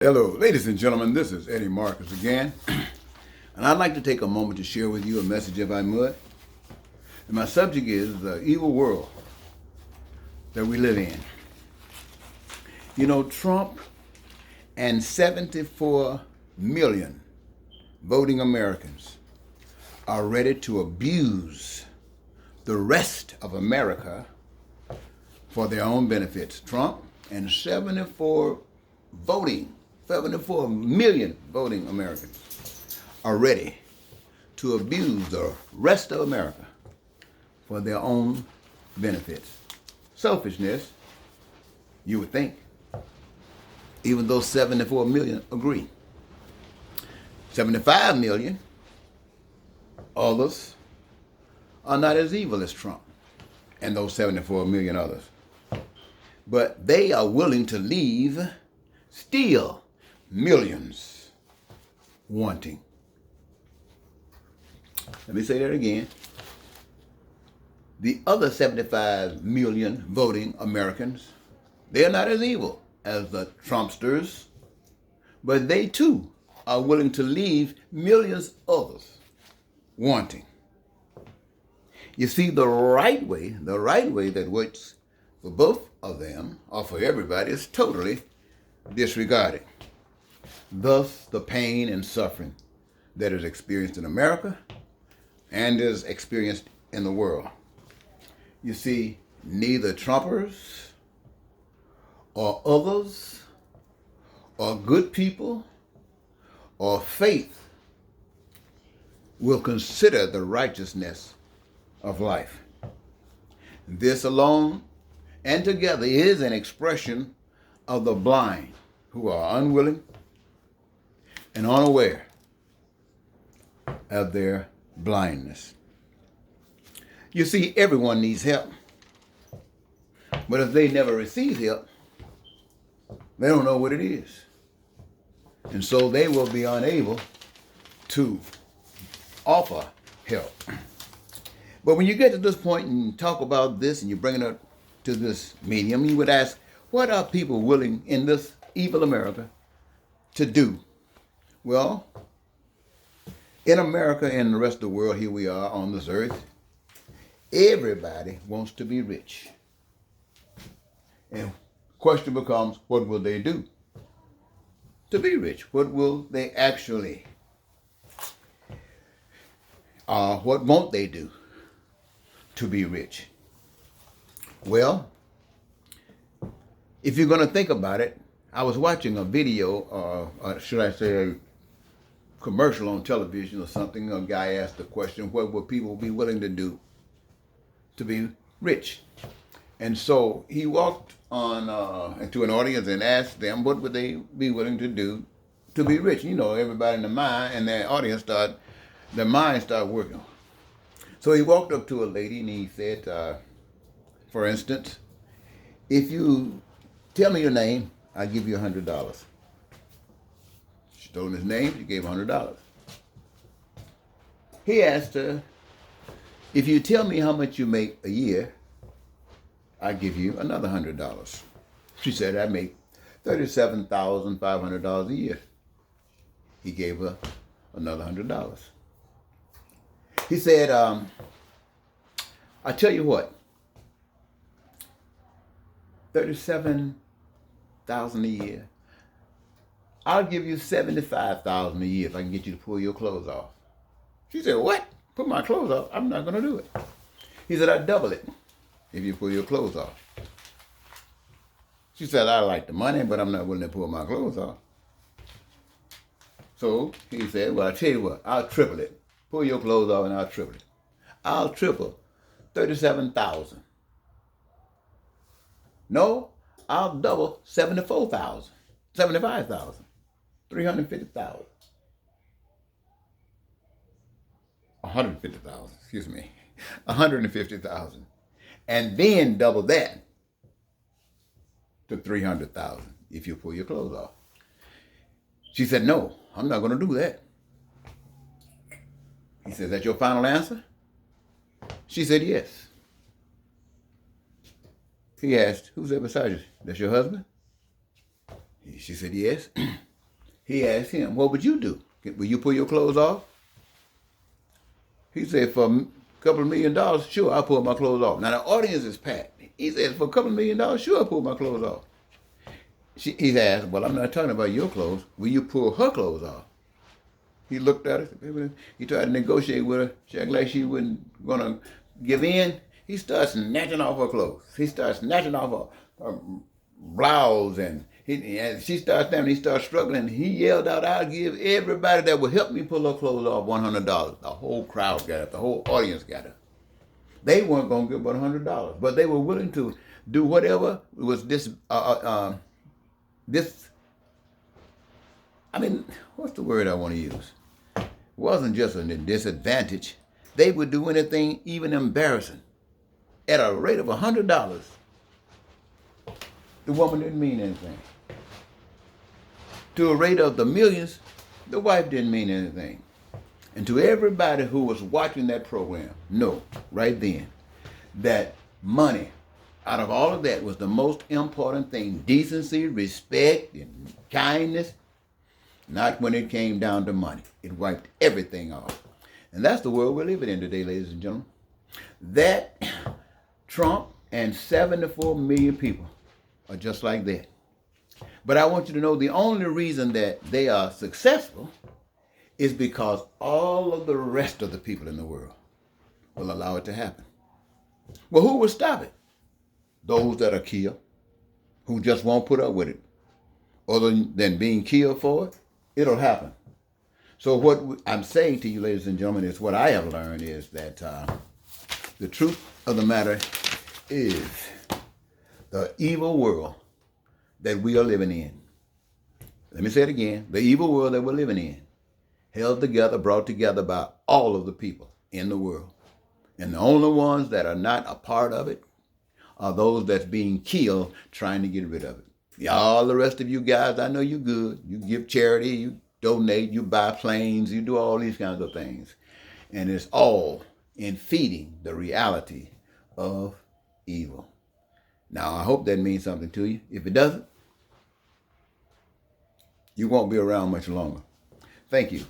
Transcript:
Hello, ladies and gentlemen, this is Eddie Marcus again, and I'd like to take a moment to share with you a message if I would. And my subject is the evil world that we live in. You know, Trump and 74 million voting Americans are ready to abuse the rest of America for their own benefits. Trump and 74 million voting Americans are ready to abuse the rest of America for their own benefits. Selfishness, you would think, even though 74 million agree. 75 million others are not as evil as Trump and those 74 million others. But they are willing to leave still millions wanting. Let me say that again. The other 75 million voting Americans, they're not as evil as the Trumpsters, but they too are willing to leave millions others wanting. You see, the right way that works for both of them or for everybody is totally disregarded. Thus, the pain and suffering that is experienced in America and is experienced in the world. You see, neither Trumpers or others or good people or faith will consider the righteousness of life. This alone and together is an expression of the blind who are unwilling and unaware of their blindness. You see, everyone needs help, but if they never receive help, they don't know what it is. And so they will be unable to offer help. But when you get to this point and talk about this and you bring it up to this medium, you would ask, what are people willing in this evil America to do? Well, in America and the rest of the world, here we are on this earth, everybody wants to be rich. And the question becomes, what will they do to be rich? What will they actually, what won't they do to be rich? Well, if you're going to think about it, I was watching a video, or should I say a commercial on television or something. A guy asked the question, what would people be willing to do to be rich? And so he walked on into an audience and asked them, what would they be willing to do to be rich? You know, everybody in the mind and their audience their minds start working. So he walked up to a lady and he said, for instance, if you tell me your name, I'll give you $100. She told him his name, she gave him $100. He asked her, if you tell me how much you make a year, I'll give you another $100. She said, I make $37,500 a year. He gave her another $100. He said, I tell you what, $37,000 a year. I'll give you $75,000 a year if I can get you to pull your clothes off. She said, what? Put my clothes off? I'm not going to do it. He said, I'd double it if you pull your clothes off. She said, I like the money, but I'm not willing to pull my clothes off. So he said, well, I'll tell you what, I'll triple it. Pull your clothes off and I'll triple it. I'll triple 37,000. No, I'll double 75,000, 350,000. 150,000, excuse me, 150,000. And then double that to 300,000 if you pull your clothes off. She said, no, I'm not going to do that. He said, is that your final answer? She said, yes. He asked, who's there beside you? That's your husband? She said, yes. He asked him, what would you do? Will you pull your clothes off? He said, for a couple of $1 million, sure, I'll pull my clothes off. Now, the audience is packed. He said, for a couple of $1 million, sure, I'll pull my clothes off. He asked, well, I'm not talking about your clothes. Will you pull her clothes off? He looked at her. He tried to negotiate with her. She acted like she wasn't going to give in. He starts snatching off her clothes. He starts snatching off her blouse, and she starts down. He starts struggling. He yelled out, "I'll give everybody that will help me pull her clothes off $100." The whole crowd got it. The whole audience got it. They weren't going to give but $100, but they were willing to do whatever was this. I mean, what's the word I want to use? It wasn't just a disadvantage. They would do anything, even embarrassing, at a rate of $100. The woman didn't mean anything. To a rate of the millions, the wife didn't mean anything. And to everybody who was watching that program, know right then that money, out of all of that, was the most important thing. Decency, respect, and kindness. Not when it came down to money. It wiped everything off. And that's the world we're living in today, ladies and gentlemen. That Trump and 74 million people are just like that. But I want you to know the only reason that they are successful is because all of the rest of the people in the world will allow it to happen. Well, who will stop it? Those that are killed, who just won't put up with it. Other than being killed for it, it'll happen. So what I'm saying to you, ladies and gentlemen, is what I have learned is that the truth of the matter is the evil world that we are living in. Let me say it again. The evil world that we're living in, held together, brought together by all of the people in the world. And the only ones that are not a part of it are those that's being killed trying to get rid of it. All the rest of you guys, I know you good. You give charity, you donate, you buy planes, you do all these kinds of things. And it's all in feeding the reality of evil. Now, I hope that means something to you. If it doesn't, you won't be around much longer. Thank you.